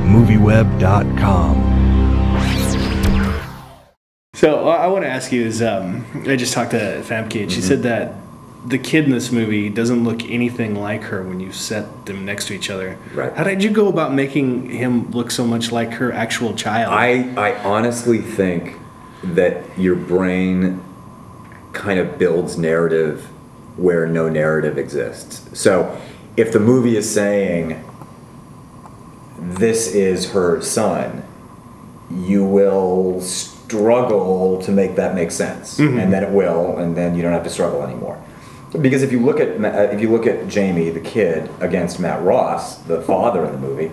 MovieWeb.com. So I want to ask you is, I just talked to Famke and she said that the kid in this movie doesn't look anything like her when you set them next to each other. Right. How did you go about making him look so much like her actual child? I honestly think that your brain kind of builds narrative where no narrative exists. So if the movie is saying this is her son, you will struggle to make that make sense, and then it will, and then you don't have to struggle anymore. Because if you look at Jamie, the kid, against Matt Ross, the father in the movie,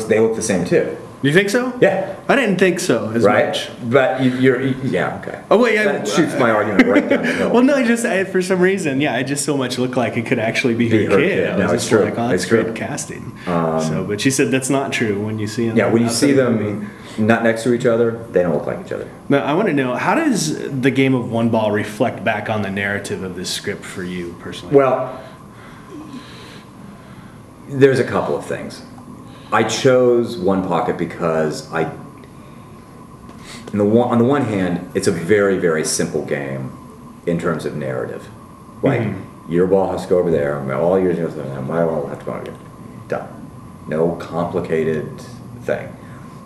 they look the same too. You think so? Yeah. I didn't think so as much. But yeah, okay. Oh wait, that shoots my argument right down the hill. Well, no, for some reason, yeah, it just so much looked like it could actually be her kid. I was No, just it's true. like, oh, that's great casting. But she said that's not true when you see them. Yeah, when you see them not next to each other, they don't look like each other. Now, I want to know, how does the game of one ball reflect back on the narrative of this script for you personally? Well, there's a couple of things. I chose One Pocket because on the one hand, it's a very, very simple game in terms of narrative. Like, your ball has to go over there, and all yours goes there, and my ball will have to go over here. Done. No complicated thing.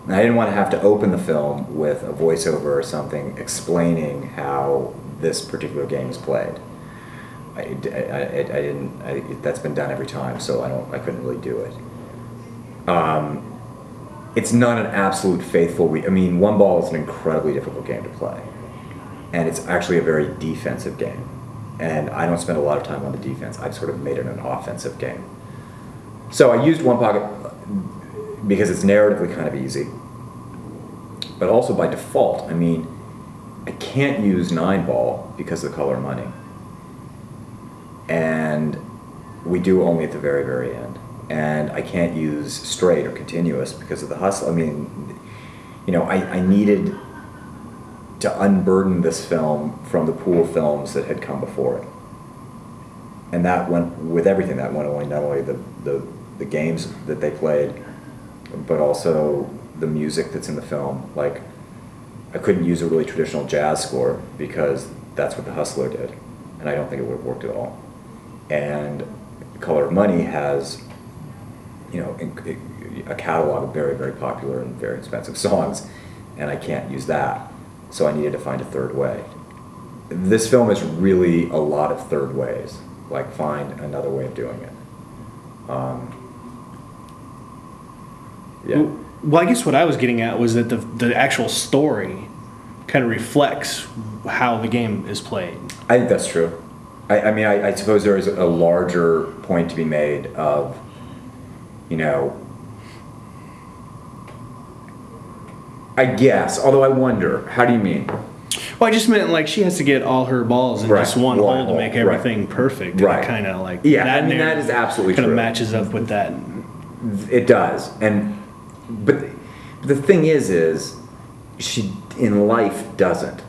And I didn't want to have to open the film with a voiceover or something explaining how this particular game is played. I didn't. That's been done every time, so I couldn't really do it. It's not an absolute faithful. One ball is an incredibly difficult game to play, and it's actually a very defensive game. And I don't spend a lot of time on the defense. I've sort of made it an offensive game. So I used One Pocket because it's narratively kind of easy, but also by default. I can't use 9-ball because of the color of money, and we do only at the very, very end. And I can't use straight or continuous because of the hustle. I needed to unburden this film from the pool of films that had come before it. And that went with everything. That went not only the games that they played, but also the music that's in the film. Like, I couldn't use a really traditional jazz score because that's what The Hustler did. And I don't think it would have worked at all. And Color of Money has a catalog of very, very popular and very expensive songs, and I can't use that. So I needed to find a third way. This film is really a lot of third ways, like find another way of doing it. Yeah. Well, I guess what I was getting at was that the actual story kind of reflects how the game is played. I think that's true. I suppose there is a larger point to be made of, I guess, although I wonder, how do you mean? Well, I just meant like she has to get all her balls in just one hole to make everything perfect. Right. Kind of like that is absolutely true. Kind of matches up with that. It does, but the thing is she in life doesn't.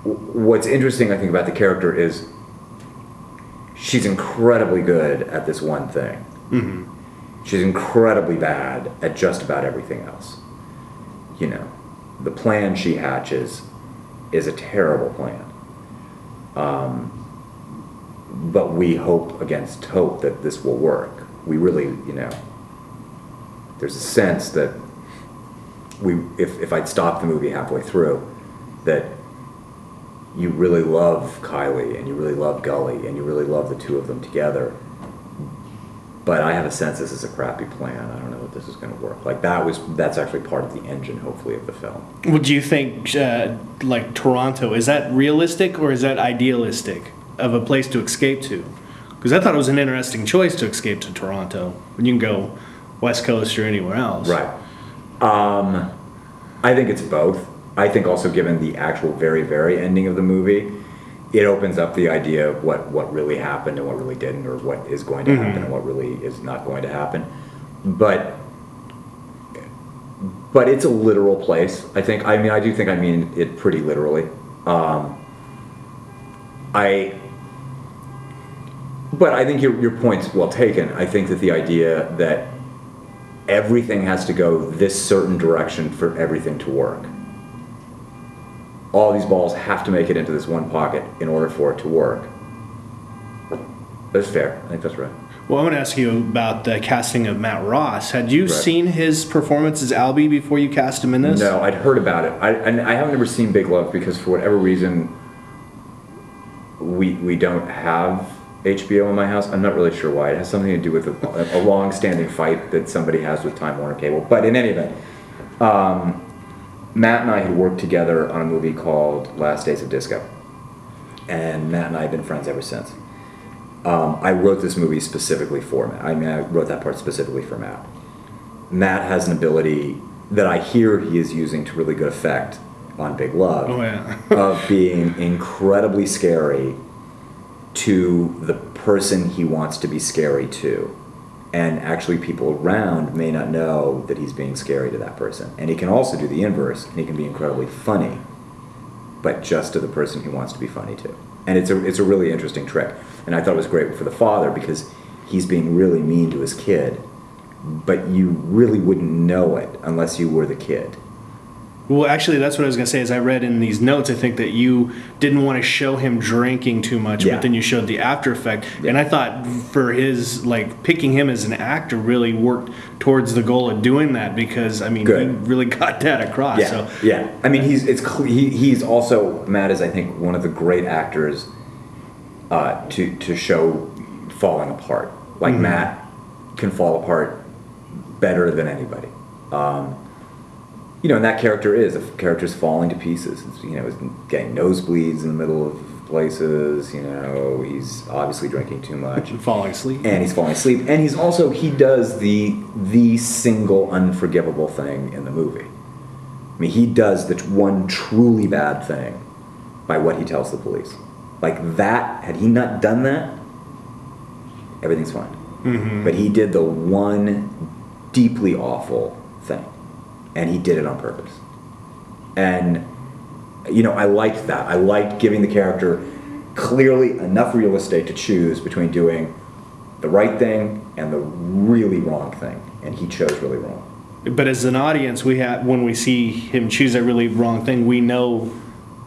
What's interesting, I think, about the character is she's incredibly good at this one thing. She's incredibly bad at just about everything else. The plan she hatches is a terrible plan. But we hope against hope that this will work. We really, there's a sense that if I'd stopped the movie halfway through, that you really love Kylie and you really love Gully and you really love the two of them together. But I have a sense this is a crappy plan. I don't know if this is going to work. Like that's actually part of the engine, hopefully, of the film. Would you think, like Toronto, is that realistic or is that idealistic of a place to escape to? Because I thought it was an interesting choice to escape to Toronto when you can go West Coast or anywhere else. Right. I think it's both. I think also, given the actual very, very ending of the movie, it opens up the idea of what really happened and what really didn't, or what is going to happen and what really is not going to happen. But it's a literal place, I think. I do think I mean it pretty literally. But I think your point's well taken. I think that the idea that everything has to go this certain direction for everything to work. All these balls have to make it into this one pocket in order for it to work. That's fair. I think that's right. Well, I want to ask you about the casting of Matt Ross. Had you seen his performance as Albie before you cast him in this? No, I'd heard about it. I haven't ever seen Big Love because for whatever reason, we don't have HBO in my house. I'm not really sure why. It has something to do with a long-standing fight that somebody has with Time Warner Cable. But in any event, Matt and I had worked together on a movie called Last Days of Disco. And Matt and I have been friends ever since. I wrote this movie specifically for Matt. I mean, I wrote that part specifically for Matt. Matt has an ability that I hear he is using to really good effect on Big Love. Oh, yeah. Of being incredibly scary to the person he wants to be scary to. And actually people around may not know that he's being scary to that person. And he can also do the inverse, and he can be incredibly funny, but just to the person he wants to be funny to. And it's a really interesting trick. And I thought it was great for the father because he's being really mean to his kid, but you really wouldn't know it unless you were the kid. Well, actually, that's what I was going to say. As I read in these notes, I think that you didn't want to show him drinking too much, but then you showed the after effect. And I thought for his, like, picking him as an actor really worked towards the goal of doing that because, I mean, he really got that across. Yeah, so. yeah. I mean, he's also, Matt is, I think, one of the great actors to show falling apart. Like, Matt can fall apart better than anybody. You know, and that character is. The character's falling to pieces. It's, you know, he's getting nosebleeds in the middle of places. You know, he's obviously drinking too much. And falling asleep. And he's falling asleep. And he's also, he does the single unforgivable thing in the movie. I mean, he does the one truly bad thing by what he tells the police. Like that, had he not done that, everything's fine. Mm-hmm. But he did the one deeply awful thing. And he did it on purpose. And, you know, I liked that. I liked giving the character clearly enough real estate to choose between doing the right thing and the really wrong thing. And he chose really wrong. But as an audience, when we see him choose that really wrong thing, we know...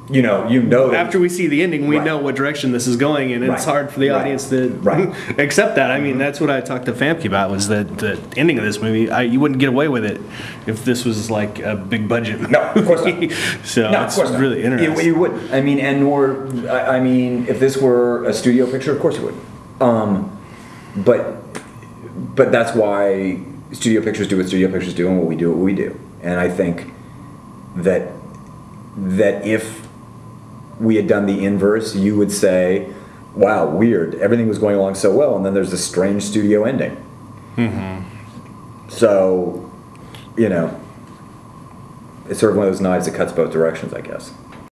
You know after we see the ending, we know what direction this is going, and it's hard for the audience to accept that. I mean, that's what I talked to Famke about, was that the ending of this movie, you wouldn't get away with it if this was like a big budget movie. No, of course not. So no, it's really interesting. You wouldn't. I mean, I mean, if this were a studio picture, of course you wouldn't. But that's why studio pictures do what studio pictures do, and what we do. And I think that if we had done the inverse, you would say, wow, weird, everything was going along so well, and then there's this strange studio ending. Mm-hmm. So, you know, it's sort of one of those knives that cuts both directions, I guess.